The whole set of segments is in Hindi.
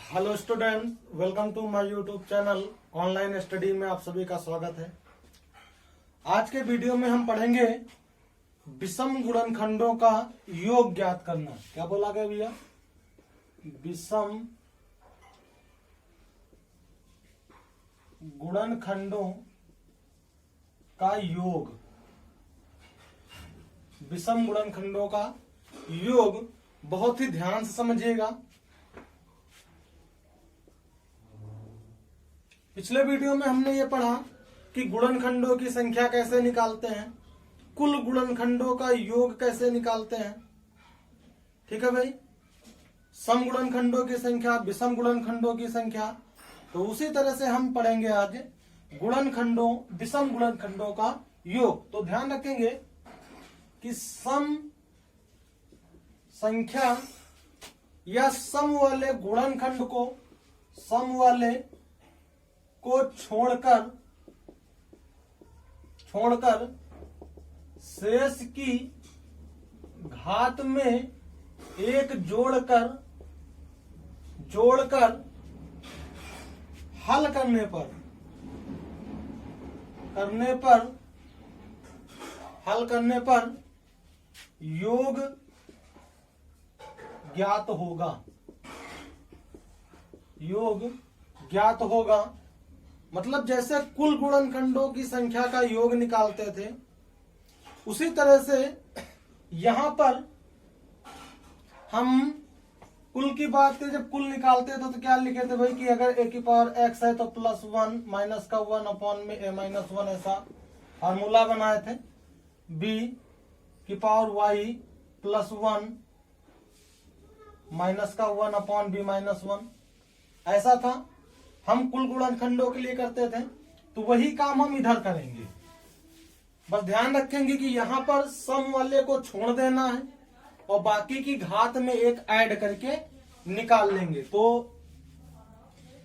Hello student, welcome to my YouTube channel. Online study में आप सभी का स्वागत है। आज के वीडियो में हम पढ़ेंगे विषम गुणनखंडों का योग ज्ञात करना। क्या बोला गया भैया? विषम गुणनखंडों का योग। विषम गुणनखंडों का योग बहुत ही ध्यान से समझिएगा। पिछले वीडियो में हमने ये पढ़ा कि गुणनखंडों की संख्या कैसे निकालते हैं, कुल गुणनखंडों का योग कैसे निकालते हैं। ठीक है भाई, सम गुणनखंडों की संख्या, विषम गुणनखंडों की संख्या। तो उसी तरह से हम पढ़ेंगे आज गुणनखंडों, विषम गुणनखंडों का योग। तो ध्यान रखेंगे कि सम संख्या या सम वाले गुणनखंड को, सम वाले को छोड़कर शेष की घात में एक जोड़कर हल करने पर योग ज्ञात होगा। मतलब जैसे कुल गुणनखंडों की संख्या का योग निकालते थे, उसी तरह से यहां पर हम कुल की बात थे। जब कुल निकालते थे तो क्या लिखे थे भाई कि अगर a की पावर x है तो +1 माइनस का 1 अपॉन में a माइनस 1, ऐसा फार्मूला बनाए थे। b की पावर y +1 माइनस का 1 अपॉन b माइनस 1, ऐसा था। हम कुल गुणनखंडों के लिए करते थे, तो वही काम हम इधर करेंगे। बस ध्यान रखेंगे कि यहां पर सम वाले को छोड़ देना है और बाकी की घात में एक ऐड करके निकाल लेंगे। तो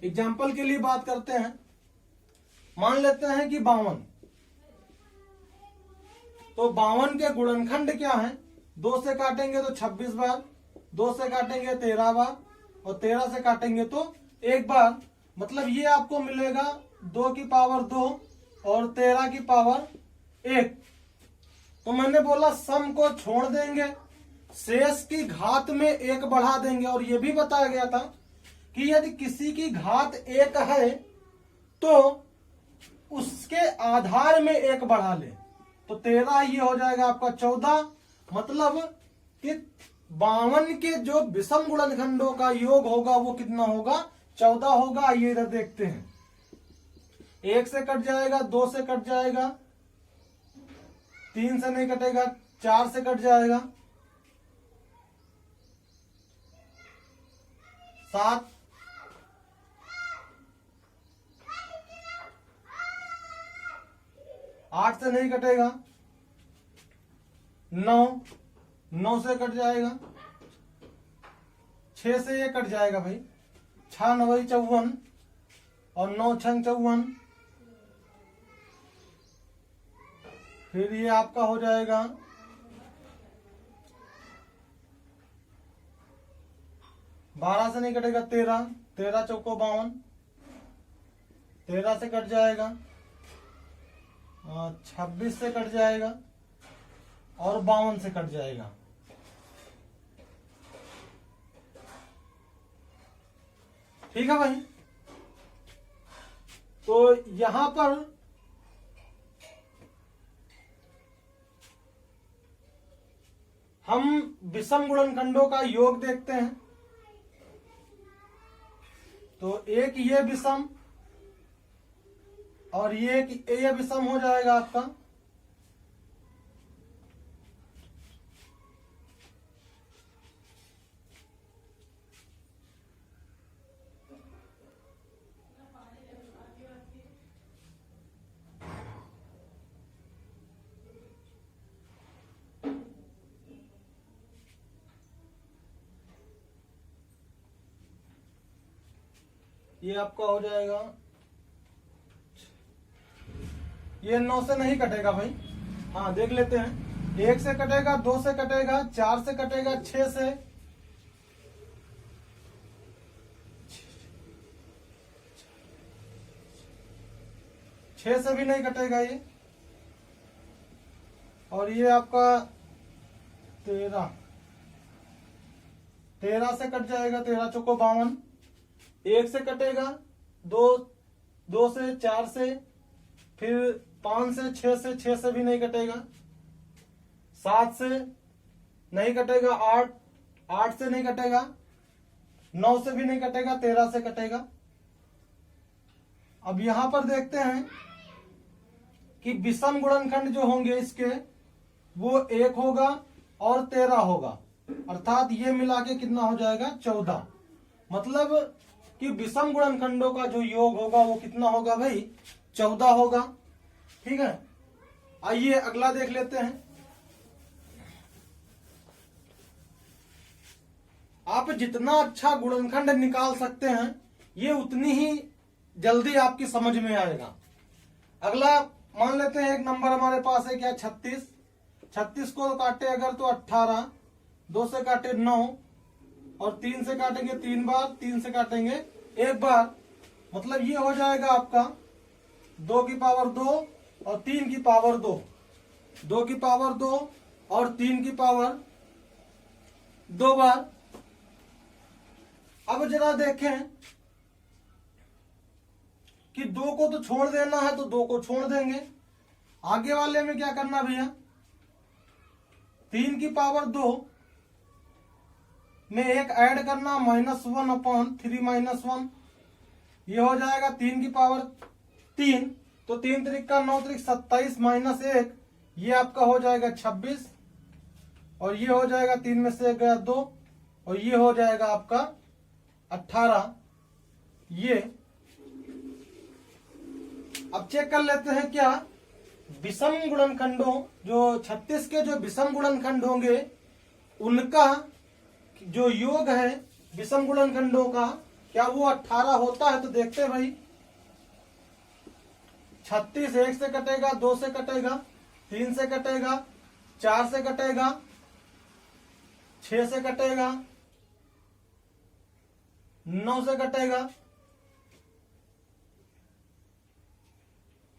एग्जाम्पल के लिए बात करते हैं। मान लेते हैं कि 52। तो 52 के गुणनखंड क्या है? 2 से काटेंगे तो 26 बार, 2 से काटेंगे 13 बार, और 13 से काटेंगे तो 1 बार। मतलब ये आपको मिलेगा 2 की पावर 2 और 13 की पावर 1। तो मैंने बोला सम को छोड़ देंगे, शेष की घात में 1 बढ़ा देंगे। और ये भी बताया गया था कि यदि किसी की घात 1 है तो उसके आधार में 1 बढ़ा ले, तो 13 ये हो जाएगा आपका 14। मतलब कि 52 के जो विषम गुणनखंडों का योग होगा वो कितना होगा? 14 होगा। आइए इधर देखते हैं। 1 से कट जाएगा, 2 से कट जाएगा, 3 से नहीं कटेगा, 4 से कट जाएगा, 7, 8 से नहीं कटेगा, 9 से कट जाएगा, 6 से ये कट जाएगा भाई, 6 9 54 और 9 6 54। फिर ये आपका हो जाएगा 12 से नहीं कटेगा, 13 13 चौको 52, 13 से कट जाएगा, 26 से कट जाएगा और 52 से कट जाएगा। ठीक है भाई। तो यहां पर हम विषम गुणनखंडों का योग देखते हैं। तो एक ये विषम और ये विषम हो जाएगा आपका। ये आपका हो जाएगा, ये 9 से नहीं कटेगा भाई। हाँ देख लेते हैं। 1 से कटेगा, 2 से कटेगा, 4 से कटेगा, 6 से, 6 से भी नहीं कटेगा ये। और ये आपका 13 से कट जाएगा, 13 चौको 52। 1 से कटेगा, 2 से, 4 से, फिर 5 से, 6 से भी नहीं कटेगा, 7 से नहीं कटेगा, 8 से नहीं कटेगा, 9 से भी नहीं कटेगा, 13 से कटेगा। अब यहां पर देखते हैं कि विषम गुणनखंड जो होंगे इसके वो 1 होगा और 13 होगा, अर्थात ये मिला के कितना हो जाएगा 14। मतलब कि विषम गुणनखंडों का जो योग होगा वो कितना होगा भाई 14 होगा। ठीक है, आइए अगला देख लेते हैं। आप जितना अच्छा गुणनखंड निकाल सकते हैं ये उतनी ही जल्दी आपकी समझ में आएगा। अगला मान लेते हैं, एक नंबर हमारे पास है क्या 36। 36 को काटे अगर तो 18, 2 से काटे 9 और 3 से काटेंगे 3 बार, 3 से काटेंगे 1 बार, मतलब ये हो जाएगा आपका 2 की पावर 2 और 3 की पावर 2, 2 की पावर 2 और 3 की पावर 2 बार। अब जरा देखें कि 2 को तो छोड़ देना है तो 2 को छोड़ देंगे। आगे वाले में क्या करना भैया, 3 की पावर 2 में एक ऐड करना, -1/3 ये हो जाएगा 3 की पावर 3, तो 3 त्रिक का 9 त्रिक 27 -1, ये आपका हो जाएगा 26 और ये हो जाएगा 3 में से 1 गया 2 और ये हो जाएगा आपका 18। ये अब चेक कर लेते हैं क्या विषम गुणनखंडों, जो 36 के जो विषम गुणनखंड होंगे उनका जो योग है विषम गुणनखंडों का, क्या वो 18 होता है? तो देखते हैं भाई। 36 1 से कटेगा, 2 से कटेगा, 3 से कटेगा, 4 से कटेगा, 6 से कटेगा, 9 से कटेगा,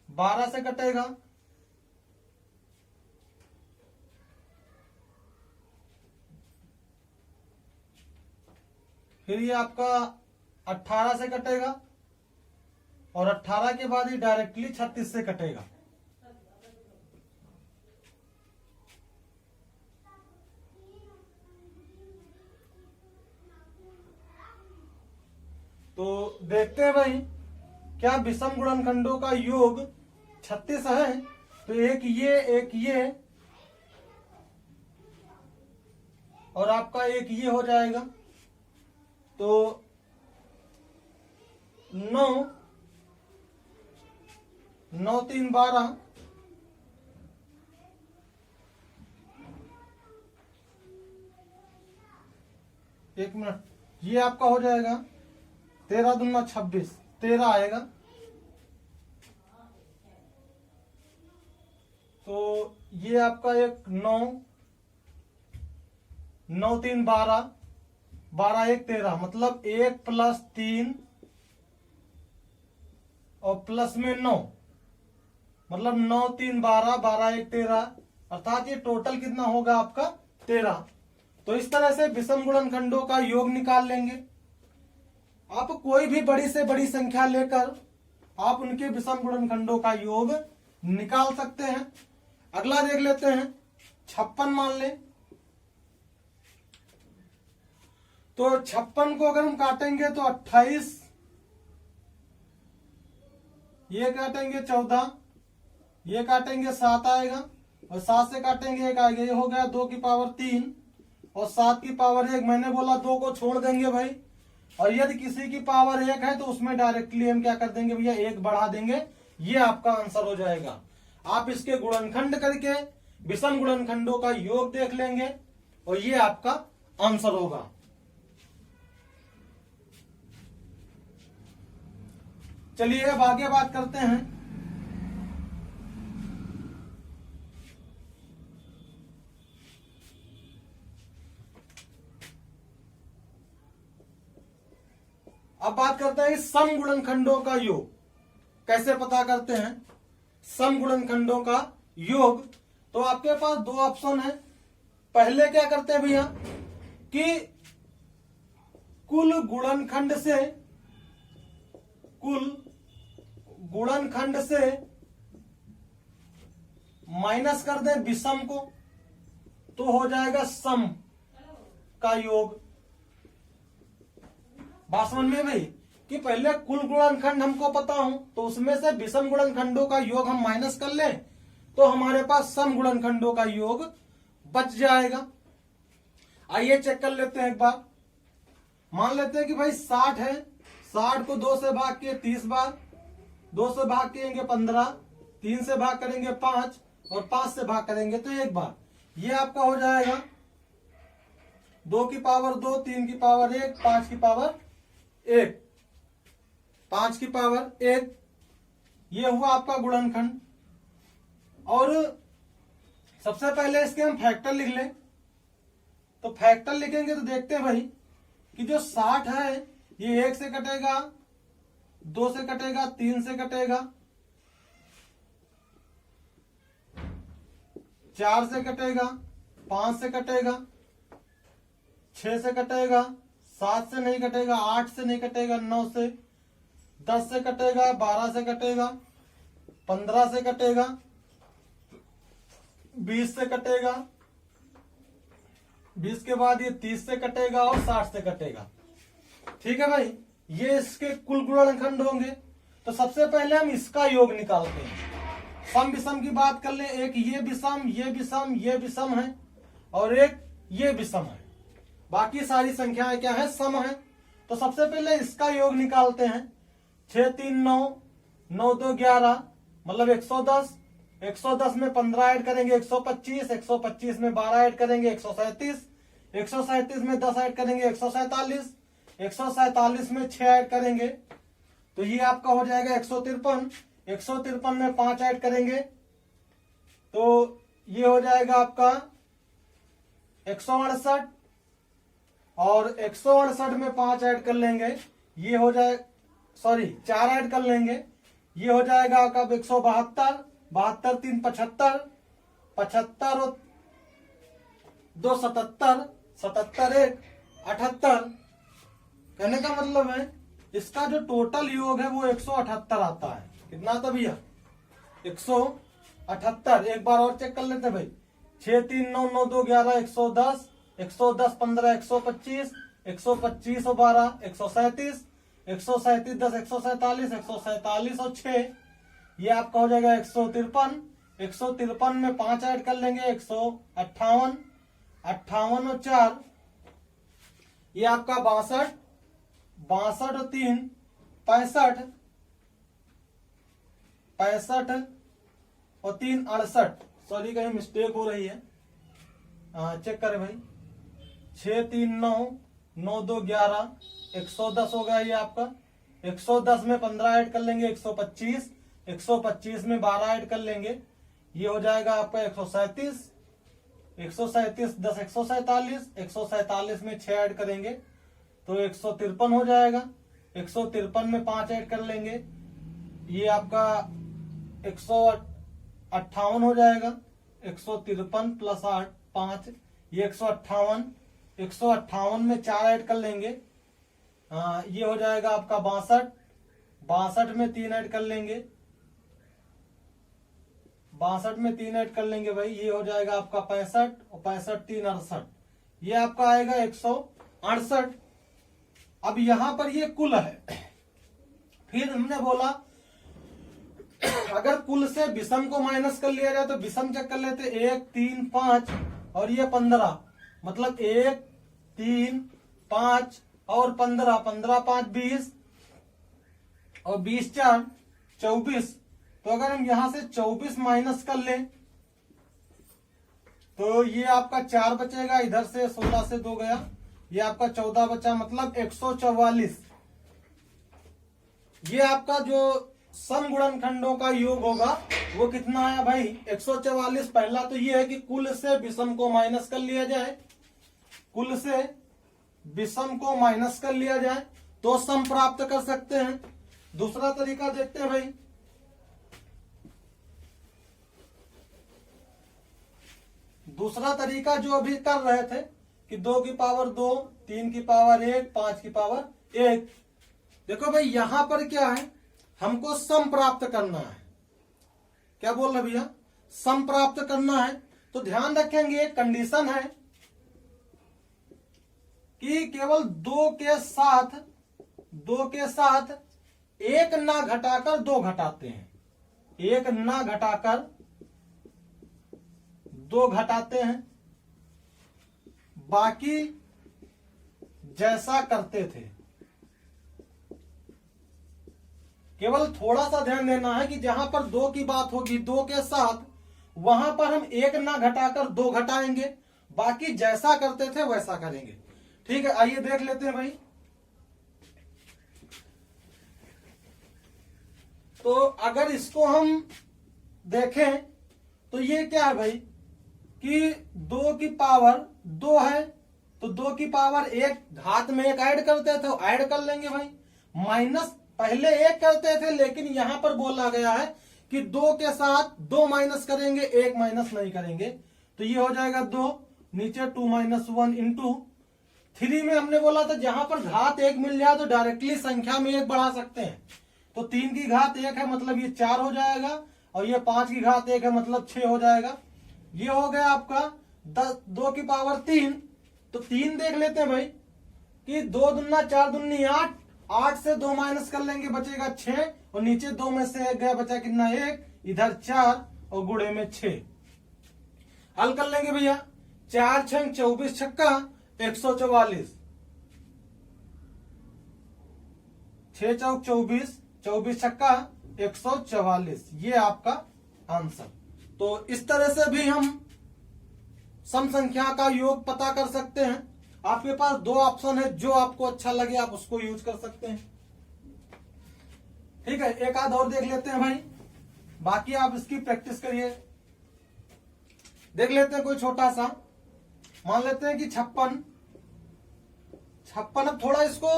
12 से कटेगा, फिर ये आपका 18 से कटेगा और 18 के बाद ये डायरेक्टली 36 से कटेगा। तो देखते हैं भाई क्या विषम गुणनखंडों का योग 36 है, तो एक ये और आपका एक ये हो जाएगा, तो 9 9 3 12, एक मिनट, ये आपका हो जाएगा 13 दूना 26, 13 आएगा। तो ये आपका एक 9 9 3 12, 12 1 13, मतलब 1 + 3 और प्लस में 9, मतलब 9 3 12, 12 1 13, अर्थात ये टोटल कितना होगा आपका 13। तो इस तरह से विषम गुणनखंडों का योग निकाल लेंगे। आप कोई भी बड़ी से बड़ी संख्या लेकर आप उनके विषम गुणनखंडों का योग निकाल सकते हैं। अगला देख लेते हैं, 56 मान लें। तो 56 को अगर हम काटेंगे तो 28, ये काटेंगे 14, ये काटेंगे 7 आएगा और 7 से काटेंगे 1 आएगा, ये हो गया 2 की पावर 3 और 7 की पावर 1। मैंने बोला 2 को छोड़ देंगे भाई, और यदि किसी की पावर 1 है तो उसमें डायरेक्टली हम क्या कर देंगे भैया 1 बढ़ा देंगे, ये आपका आंसर हो जाएगा। आप इसके गुणनखंड करके विषम गुणनखंडों का योग देख लेंगे और ये आपका आंसर होगा। चलिए अब आगे बात करते हैं। अब बात करते हैं सम गुणनखंडों का योग कैसे पता करते हैं। सम गुणनखंडों का योग। तो आपके पास दो ऑप्शन है। पहले क्या करते हैं भैया कि कुल गुणनखंड से माइनस कर दें विषम को, तो हो जाएगा सम का योग। बात समझ में भाई कि पहले कुल गुणनखंड हमको पता हो तो उसमें से विषम गुणनखंडों का योग हम माइनस कर लें तो हमारे पास सम गुणनखंडों का योग बच जाएगा। आइए चेक कर लेते हैं एक बार। मान लेते हैं कि भाई 60 है, 60 को 2 से भाग किए 30 बार, 2 से भाग करेंगे 15, 3 से भाग करेंगे 5 और 5 से भाग करेंगे तो 1 बार। ये आपका हो जाएगा 2 की पावर 2, 3 की पावर 1, 5 की पावर 1, 5 की पावर 1। ये हुआ आपका गुणनखंड। और सबसे पहले इसके हम फैक्टर लिख लें। तो फैक्टर लिखेंगे तो देखते हैं भाई कि जो 60 है ये 1 से कटेगा, 2 से कटेगा, 3 से कटेगा, 4 से कटेगा, 5 से कटेगा, 6 से कटेगा, 7 से नहीं कटेगा, 8 से नहीं कटेगा, 9 से, 10 से कटेगा, 12 से कटेगा, 15 से कटेगा, 20 से कटेगा, 20 के बाद ये 30 से कटेगा और 60 से कटेगा। ठीक है भाई, ये इसके कुल गुणनखंड होंगे। तो सबसे पहले हम इसका योग निकालते हैं। सम विषम की बात कर ले, एक ये विषम, ये विषम, ये विषम है और एक ये विषम है। बाकी सारी संख्याएं क्या है, सम है। तो सबसे पहले इसका योग निकालते हैं। 6 3 9, 9 2 11 मतलब 110, 110 में 15 ऐड करेंगे 125, 125 में 12 ऐड करेंगे 137, 137 में 10 ऐड करेंगे 147, 147 में 6 ऐड करेंगे तो ये आपका हो जाएगा 153, 153 में 5 ऐड करेंगे तो ये हो जाएगा आपका 168 और 168 में 5 ऐड कर लेंगे ये हो जाए 4 ऐड कर लेंगे ये हो जाएगा आपका 172, 72 3 75, 75 और 2 77, 77 1 78। कहने का मतलब है इसका जो टोटल योग है वो 178 आता है। कितना आता भैया, 178। एक बार और चेक कर लेते हैं भाई। 6 3 9 9 2 11 110, 110 15 125, 125 और 12 137, 137 10 147, 147 और 6 ये आपका हो जाएगा 153। 153 में 5 ऐड कर लेंगे 158, 58 और 4 ये आपका 62, 62 और 3 65, 65 और 3 68। सॉरी कहीं मिस्टेक हो रही है, चेक करें भाई। 6 3 9 9 2 11 110 हो गया ये आपका। 110 में 15 ऐड कर लेंगे 125, 125 में 12 ऐड कर लेंगे ये हो जाएगा आपका 137, 137 10 147, 147 में 6 ऐड करेंगे तो 153 हो जाएगा। 153 में 5 ऐड कर लेंगे ये आपका 158 हो जाएगा। 153 प्लस 8 5 ये 158, 158 में 4 ऐड कर लेंगे ये हो जाएगा आपका 62, 62 में 3 ऐड कर लेंगे, 62 में 3 ऐड कर लेंगे भाई ये हो जाएगा आपका 65 और 65 3 68 ये आपका आएगा 168। अब यहां पर ये कुल है। फिर हमने बोला अगर कुल से विषम को माइनस कर लिया जाए तो विषम चेक कर लेते 1 3 5 और ये 15 मतलब 1 3 5 और 15, 15 5 20 और 20 4 24। तो अगर हम यहां से 24 माइनस कर लें तो ये आपका 4 बचेगा, इधर से 16 से 2 गया ये आपका 14 बचा मतलब 144। ये आपका जो सम गुणनखंडों का योग होगा वो कितना आया भाई 144। पहला तो ये है कि कुल से विषम को माइनस कर लिया जाए, कुल से विषम को माइनस कर लिया जाए तो सम प्राप्त कर सकते हैं। दूसरा तरीका देखते हैं भाई। दूसरा तरीका जो अभी कर रहे थे कि 2 की पावर 2, 3 की पावर 1, 5 की पावर 1। देखो भाई यहां पर क्या है, हमको सम प्राप्त करना है। क्या बोल रहे भैया, सम प्राप्त करना है। तो ध्यान रखेंगे एक कंडीशन है कि केवल 2 के साथ 1 ना घटाकर 2 घटाते हैं, 1 ना घटाकर 2 घटाते हैं, बाकी जैसा करते थे। केवल थोड़ा सा ध्यान देना है कि जहां पर 2 की बात होगी 2 के साथ, वहां पर हम 1 ना घटाकर 2 घटाएंगे, बाकी जैसा करते थे वैसा करेंगे। ठीक है, आइए देख लेते हैं भाई। तो अगर इसको हम देखें तो ये क्या है भाई कि 2 की पावर 2 है, तो 2 की पावर 1 घात में 1 ऐड करते थे, ऐड कर लेंगे भाई। माइनस पहले 1 करते थे, लेकिन यहां पर बोला गया है कि 2 के साथ 2 माइनस करेंगे, 1 माइनस नहीं करेंगे। तो ये हो जाएगा 2, नीचे 2 - 1 इंटू 3 में हमने बोला था जहां पर घात 1 मिल जाए तो डायरेक्टली संख्या में 1 बढ़ा सकते हैं। तो 3 की घात 1 है मतलब ये 4 हो जाएगा, और ये 5 की घात 1 है मतलब 6 हो जाएगा। ये हो गया आपका 2 की पावर 3। तो 3 देख लेते हैं भाई कि 2 दूना 4 दूनी 8, 8 से 2 माइनस कर लेंगे बचेगा 6, और नीचे 2 में से 1 गया, बचा कितना 1, इधर 4 और गुणे में 6। हल कर लेंगे भैया, 4 छंग 24 छक्का 144, 6 चौक 24, 24 छक्का 144, ये आपका आंसर। तो इस तरह से भी हम सम संख्या का योग पता कर सकते हैं। आपके पास 2 ऑप्शन है, जो आपको अच्छा लगे आप उसको यूज कर सकते हैं। ठीक है, एक आध और देख लेते हैं भाई, बाकी आप इसकी प्रैक्टिस करिए। देख लेते हैं कोई छोटा सा, मान लेते हैं कि 56। अब थोड़ा इसको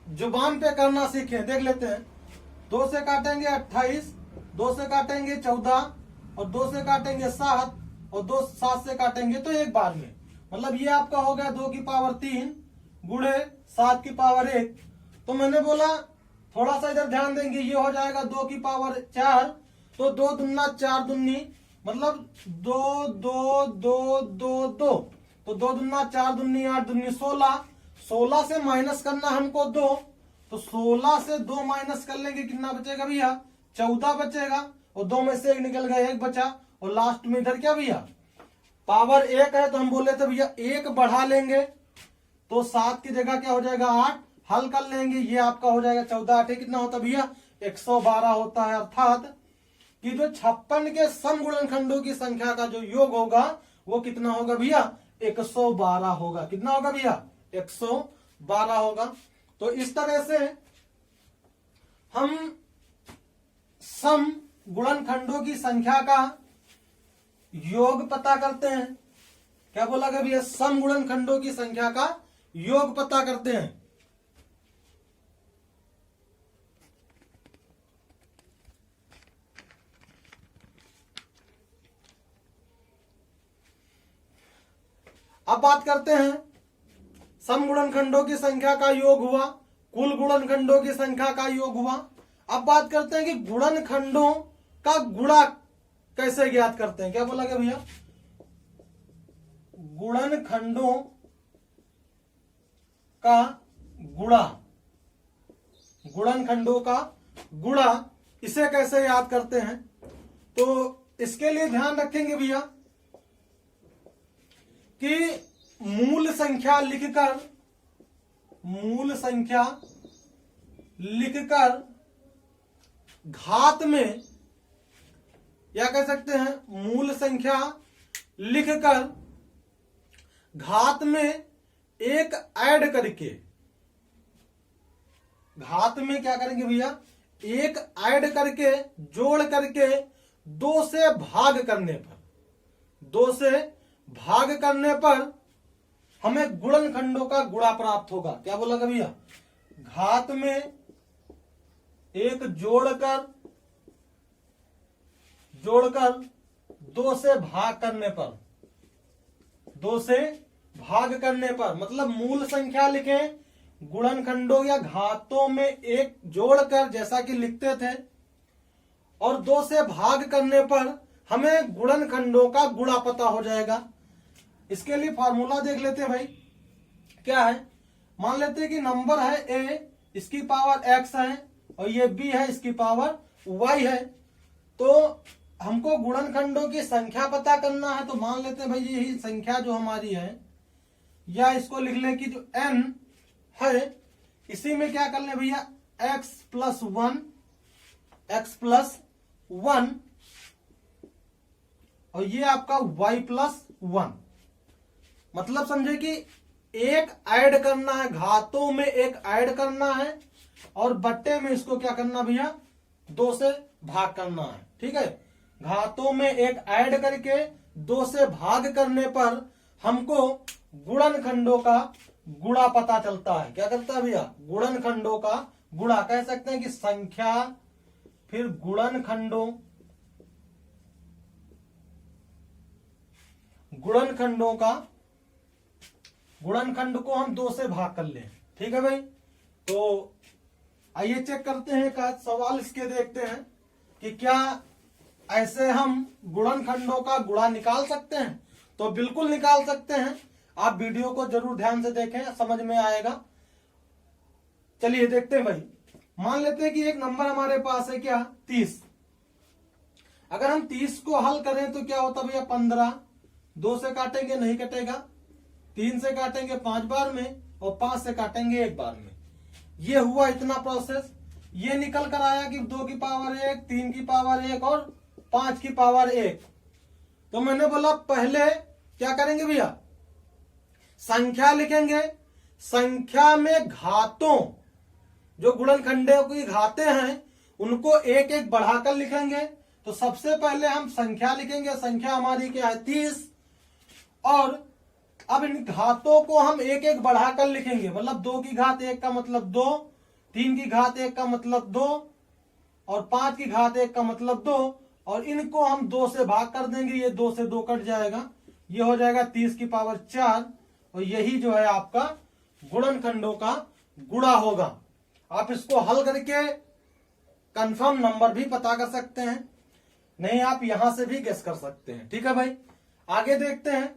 जुबान पे करना सीखें। देख लेते हैं, 2 से काटेंगे 28, 2 से काटेंगे 14, और 2 से काटेंगे 7, और 2 7 से काटेंगे तो एक बार में। मतलब ये आपका हो गया 2 की पावर 3 गुणे 7 की पावर 1। तो मैंने बोला थोड़ा सा इधर ध्यान देंगे, ये हो जाएगा 2 की पावर 4, तो 2 दूना 4 दूनी मतलब 2 2 2 2 2, तो 2 दूना 4 दूनी 8 दूनी 16, 16 से माइनस करना हमको 2, तो 16 से 2 माइनस कर लेंगे, कितना बचेगा भैया, 14 बचेगा, और 2 में से 1 निकल गया, 1 बचा, और लास्ट में इधर क्या भैया पावर 1 है, तो हम बोले थे भैया 1 बढ़ा लेंगे, तो 7 की जगह क्या हो जाएगा 8, हल कर लेंगे, ये आपका हो जाएगा 14 8 कितना होता है भैया 112 होता है। अर्थात कि जो 56 के सम गुणनखंडों की संख्या का जो योग होगा वो कितना होगा भैया 112 होगा। कितना होगा भैया 112 होगा। तो इस तरह से हम सम गुणनखंडों की संख्या का योग पता करते हैं। क्या बोला गया भैया, सम गुणनखंडों की संख्या का योग पता करते हैं। अब बात करते हैं, सम गुणनखंडों की संख्या का योग हुआ, कुल गुणनखंडों की संख्या का योग हुआ। अब बात करते हैं कि गुणनखंडों का गुणा कैसे ज्ञात करते हैं। क्या बोला गया भैया, गुणनखंडों का गुणा, गुणनखंडों का गुणा इसे कैसे याद करते हैं। तो इसके लिए ध्यान रखेंगे भैया कि मूल संख्या लिखकर घात में, या कह सकते हैं मूल संख्या लिखकर घात में 1 ऐड करके, घात में क्या करेंगे भैया 1 ऐड करके जोड़ करके 2 से भाग करने पर, 2 से भाग करने पर हमें गुणनखंडों का गुणा प्राप्त होगा। क्या बोला भैया, घात में 1 जोड़कर 2 से भाग करने पर 2 से भाग करने पर, मतलब मूल संख्या लिखें, गुणनखंडों या घातों में एक जोड़कर जैसा कि लिखते थे, और 2 से भाग करने पर हमें गुणनखंडों का गुणा पता हो जाएगा। इसके लिए फॉर्मूला देख लेते हैं भाई, क्या है। मान लेते हैं कि नंबर है a, इसकी पावर x है, और ये b है, इसकी पावर y है। तो हमको गुणनखंडों की संख्या पता करना है। तो मान लेते हैं भाई यही संख्या जो हमारी है, या इसको लिख ले कि जो n है, इसी में क्या कर ले भैया, x प्लस 1 और ये आपका y प्लस 1। मतलब समझे कि एक ऐड करना है, घातों में एक ऐड करना है, और बट्टे में इसको क्या करना भैया, 2 से भाग करना है। ठीक है, घातों में एक ऐड करके 2 से भाग करने पर हमको गुणनखंडों का गुणा पता चलता है। क्या करता है भैया, गुणनखंडों का गुणा। कह सकते हैं कि संख्या फिर गुणनखंडों का गुणनखंड को हम 2 से भाग कर लें। ठीक है भाई, तो आइए चेक करते हैं, एक सवाल इसके देखते हैं कि क्या ऐसे हम गुणनखंडों का गुणा निकाल सकते हैं। तो बिल्कुल निकाल सकते हैं। आप वीडियो को जरूर ध्यान से देखें, समझ में आएगा। चलिए देखते हैं भाई। मान लेते हैं कि एक नंबर हमारे पास है क्या, 30। अगर हम 30 को हल करें तो क्या होता भैया, 15। 2 से काटेंगे नहीं कटेगा, 3 से काटेंगे 5 बार में, और 5 से काटेंगे 1 बार में। ये हुआ इतना प्रोसेस। ये निकल कर आया कि 2 की पावर 1, 3 की पावर 1 और 5 की पावर 1। तो मैंने बोला पहले क्या करेंगे भैया, संख्या लिखेंगे। संख्या में घातों, जो गुणनखंडों की घातें हैं, उनको एक एक बढ़ाकर लिखेंगे। तो सबसे पहले हम संख्या लिखेंगे। संख्या हमारी क्या है, 30। और अब इन घातों को हम एक एक बढ़ाकर लिखेंगे। मतलब 2 की घात 1 का मतलब 2, 3 की घात 1 का मतलब 2, और 5 की घात 1 का मतलब 2। और इनको हम 2 से भाग कर देंगे। ये 2 से 2 कट जाएगा, ये हो जाएगा 30 की पावर 4। और यही जो है आपका गुणनखंडों का गुणा होगा। आप इसको हल करके कंफर्म नंबर भी पता कर सकते हैं, नहीं आप यहां से भी गेस कर सकते हैं। ठीक है भाई, आगे देखते हैं।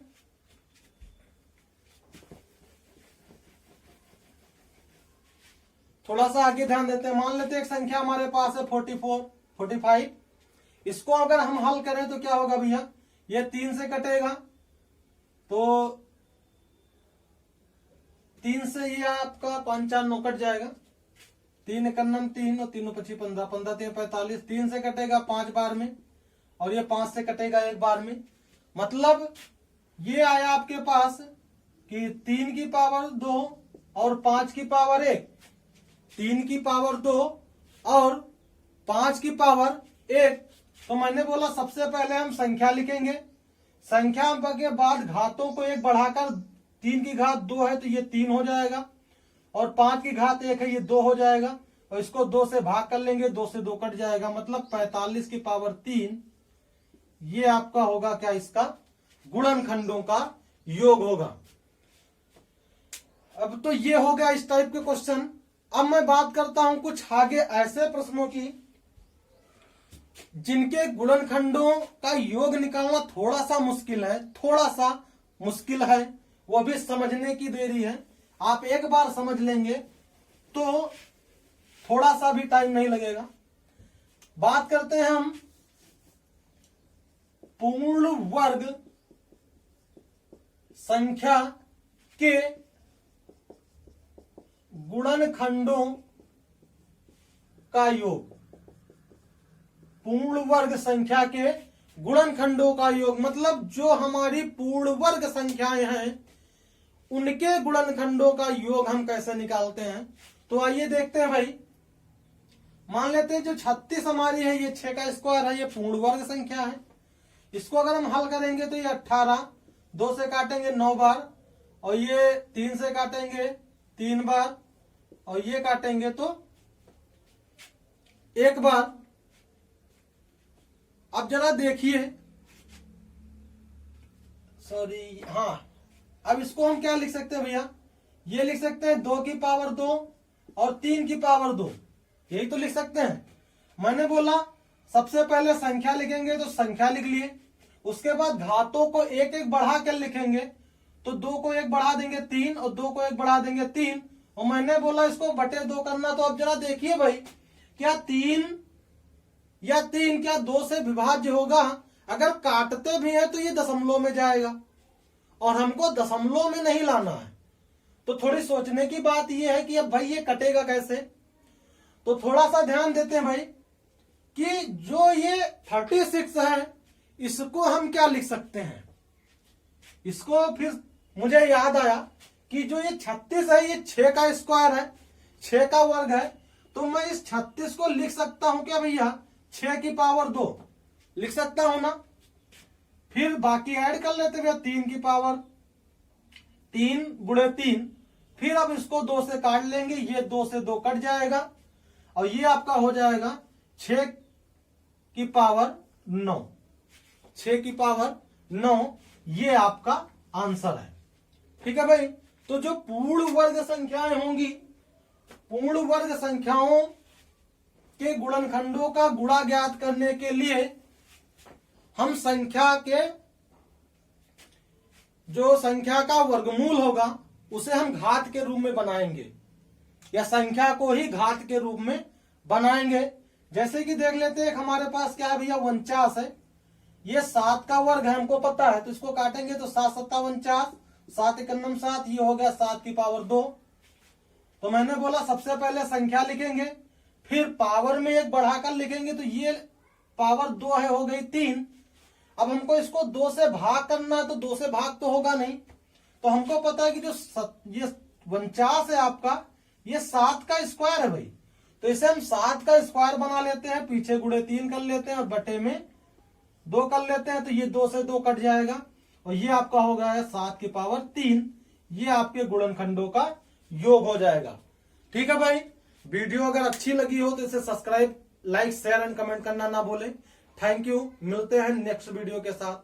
थोड़ा सा आगे ध्यान देते हैं। मान लेते हैं एक संख्या हमारे पास है 44, 45। इसको अगर हम हल करें तो क्या होगा भैया, ये 3 से कटेगा, तो 3 से ये आपका 5 4 9 कट जाएगा। 3 एकन्नम 3 और 3 25 15, 15 3 45। 3 से कटेगा 5 बार में, और ये 5 से कटेगा 1 बार में। मतलब ये आया आपके पास कि 3 की पावर 2 और 5 की पावर 1, 3 की पावर 2 और 5 की पावर 1। तो मैंने बोला सबसे पहले हम संख्या लिखेंगे। संख्या के बाद घातों को एक बढ़ाकर, 3 की घात 2 है तो ये 3 हो जाएगा, और 5 की घात 1 है, ये 2 हो जाएगा। और इसको 2 से भाग कर लेंगे, 2 से 2 कट जाएगा। मतलब 45 की पावर 3, ये आपका होगा क्या, इसका गुणनखंडों का योग होगा। अब तो ये हो गया इस टाइप के क्वेश्चन। अब मैं बात करता हूं कुछ आगे ऐसे प्रश्नों की जिनके गुणनखंडों का योग निकालना थोड़ा सा मुश्किल है, वो भी समझने की देरी है। आप एक बार समझ लेंगे तो थोड़ा सा भी टाइम नहीं लगेगा। बात करते हैं हम पूर्ण वर्ग संख्या के गुणनखंडों का योग। पूर्ण वर्ग संख्या के गुणनखंडों का योग मतलब जो हमारी पूर्ण वर्ग संख्याएं हैं उनके गुणनखंडों का योग हम कैसे निकालते हैं। तो आइए देखते हैं भाई। मान लेते हैं जो 36 हमारी है, ये 6 का स्क्वायर है, ये पूर्ण वर्ग संख्या है। इसको अगर हम हल करेंगे तो ये 18, 2 से काटेंगे 9 बार, और ये 3 से काटेंगे 3 बार, और ये काटेंगे तो 1 बार। अब जरा देखिए, सॉरी, हाँ अब इसको हम क्या लिख सकते हैं भैया, ये लिख सकते हैं 2 की पावर 2 और 3 की पावर 2, यही तो लिख सकते हैं। मैंने बोला सबसे पहले संख्या लिखेंगे तो संख्या लिख लिए, उसके बाद घातों को एक एक बढ़ा कर लिखेंगे, तो 2 को 1 बढ़ा देंगे 3 और 2 को 1 बढ़ा देंगे 3, और मैंने बोला इसको बटे 2 करना। तो अब जरा देखिए भाई, क्या 3 क्या 2 से विभाज्य होगा? अगर काटते भी हैं तो ये दशमलव में जाएगा, और हमको दशमलव में नहीं लाना है। तो थोड़ी सोचने की बात ये है कि अब भाई ये कटेगा कैसे। तो थोड़ा सा ध्यान देते हैं भाई कि जो ये 36 है इसको हम क्या लिख सकते हैं। इसको फिर मुझे याद आया कि जो ये 36 है ये 6 का स्क्वायर है, 6 का वर्ग है। तो मैं इस 36 को लिख सकता हूं क्या भैया, 6 की पावर 2 लिख सकता हूं ना। फिर बाकी ऐड कर लेते भैया, 3 की पावर 3 गुणे 3। फिर अब इसको 2 से काट लेंगे, ये 2 से 2 कट जाएगा और ये आपका हो जाएगा 6 की पावर 9, 6 की पावर 9, ये आपका आंसर है। ठीक है भाई। तो जो पूर्ण वर्ग संख्याएं होंगी, पूर्ण वर्ग संख्याओं के गुणनखंडों का गुणा ज्ञात करने के लिए हम संख्या के जो संख्या का वर्गमूल होगा उसे हम घात के रूप में बनाएंगे, या संख्या को ही घात के रूप में बनाएंगे। जैसे कि देख लेते हैं, हमारे पास क्या है भैया, 49 है, ये 7 का वर्ग है हमको पता है, तो इसको काटेंगे तो 7 सत्ता 49, 7 एकम 7, ये हो गया 7 की पावर 2। तो मैंने बोला सबसे पहले संख्या लिखेंगे, फिर पावर में 1 बढ़ाकर लिखेंगे, तो ये पावर 2 है, हो गई 3। अब हमको इसको 2 से भाग करना, तो 2 से भाग तो होगा नहीं, तो हमको पता है कि जो ये 49 है आपका, ये 7 का स्क्वायर है भाई, तो इसे हम 7 का स्क्वायर बना लेते हैं, पीछे गुणे 3 कर लेते हैं और बटे में 2 कर लेते हैं, तो ये 2 से 2 कट जाएगा और ये आपका हो गया है 7 की पावर 3। ये आपके गुणनखंडों का योग हो जाएगा। ठीक है भाई। वीडियो अगर अच्छी लगी हो तो इसे subscribe, like, share and comment करना ना भूलें। Thank you. मिलते हैं नेक्स्ट वीडियो के साथ।